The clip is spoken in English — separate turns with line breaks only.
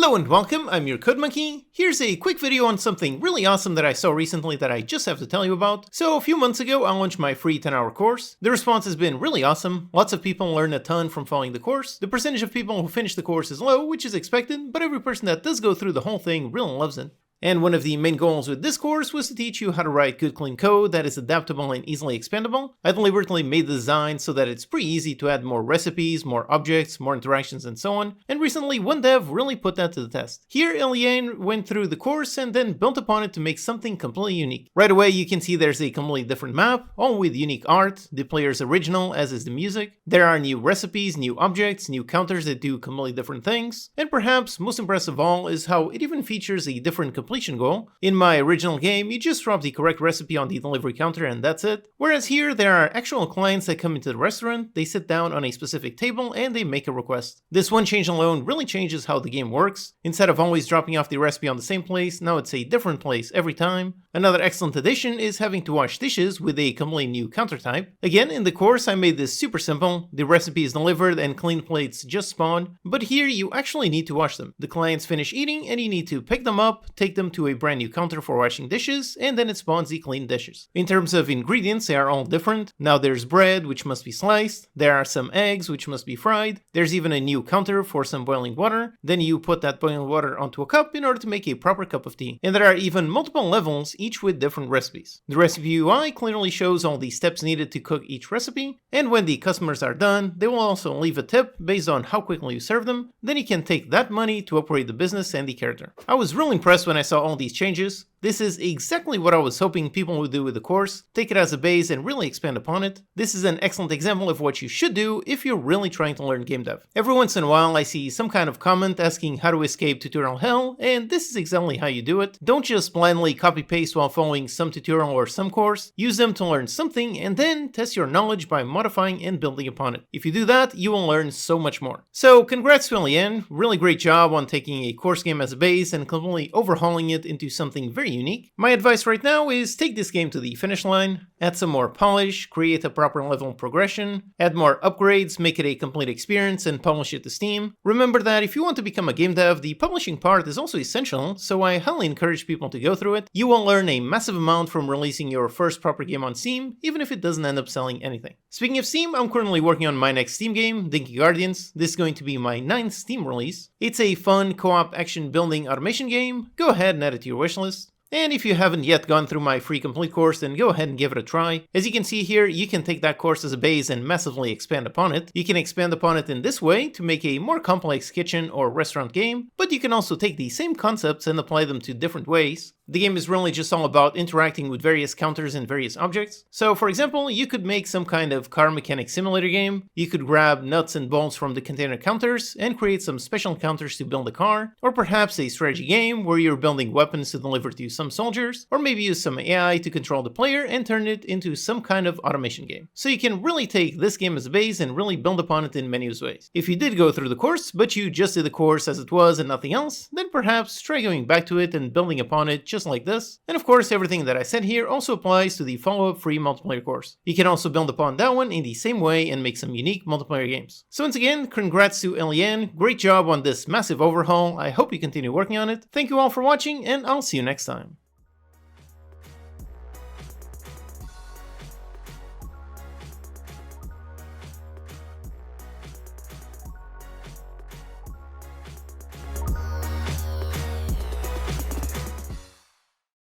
Hello and welcome, I'm your Code Monkey. Here's a quick video on something really awesome that I saw recently that I just have to tell you about. So a few months ago I launched my free 10-hour course. The response has been really awesome, lots of people learn a ton from following the course. The percentage of people who finish the course is low, which is expected, but every person that does go through the whole thing really loves it. And one of the main goals with this course was to teach you how to write good clean code that is adaptable and easily expandable. I deliberately made the design so that it's pretty easy to add more recipes, more objects, more interactions and so on, and recently one dev really put that to the test. Here Eliane went through the course and then built upon it to make something completely unique. Right away you can see there's a completely different map, all with unique art, the player's original as is the music. There are new recipes, new objects, new counters that do completely different things, and perhaps most impressive of all is how it even features a different completion goal. In my original game, you just drop the correct recipe on the delivery counter and that's it. Whereas here, there are actual clients that come into the restaurant, they sit down on a specific table and they make a request. This one change alone really changes how the game works. Instead of always dropping off the recipe on the same place, now it's a different place every time. Another excellent addition is having to wash dishes with a completely new counter type. Again, in the course, I made this super simple. The recipe is delivered and clean plates just spawn, but here you actually need to wash them. The clients finish eating and you need to pick them up, take them to a brand new counter for washing dishes, and then it spawns the clean dishes. In terms of ingredients, they are all different. Now there's bread, which must be sliced. There are some eggs, which must be fried. There's even a new counter for some boiling water. Then you put that boiling water onto a cup in order to make a proper cup of tea. And there are even multiple levels, each with different recipes. The recipe UI clearly shows all the steps needed to cook each recipe, and when the customers are done, they will also leave a tip based on how quickly you serve them. Then you can take that money to operate the business and the character. I was really impressed when I saw all these changes. This is exactly what I was hoping people would do with the course, take it as a base and really expand upon it. This is an excellent example of what you should do if you're really trying to learn game dev. Every once in a while I see some kind of comment asking how to escape tutorial hell, and this is exactly how you do it. Don't just blindly copy paste while following some tutorial or some course, use them to learn something and then test your knowledge by modifying and building upon it. If you do that, you will learn so much more. So congrats to Eliane, really great job on taking a course game as a base and completely overhauling it into something very unique. My advice right now is take this game to the finish line, add some more polish, create a proper level progression, add more upgrades, make it a complete experience, and publish it to Steam. Remember that if you want to become a game dev, the publishing part is also essential, so I highly encourage people to go through it. You will learn a massive amount from releasing your first proper game on Steam, even if it doesn't end up selling anything. Speaking of Steam, I'm currently working on my next Steam game, Dinky Guardians. This is going to be my 9th Steam release. It's a fun co-op action building automation game. Go ahead and add it to your wishlist. And if you haven't yet gone through my free complete course, then go ahead and give it a try. As you can see here, you can take that course as a base and massively expand upon it. You can expand upon it in this way to make a more complex kitchen or restaurant game, but you can also take the same concepts and apply them to different ways. The game is really just all about interacting with various counters and various objects. So for example, you could make some kind of car mechanic simulator game. You could grab nuts and bolts from the container counters and create some special counters to build a car. Or perhaps a strategy game where you're building weapons to deliver to some soldiers. Or maybe use some AI to control the player and turn it into some kind of automation game. So you can really take this game as a base and really build upon it in many ways. If you did go through the course, but you just did the course as it was and nothing else, then perhaps try going back to it and building upon it just like this. And of course, everything that I said here also applies to the follow-up free multiplayer course. You can also build upon that one in the same way and make some unique multiplayer games. So once again, congrats to Eliane, great job on this massive overhaul. I hope you continue working on it. Thank you all for watching and I'll see you next time.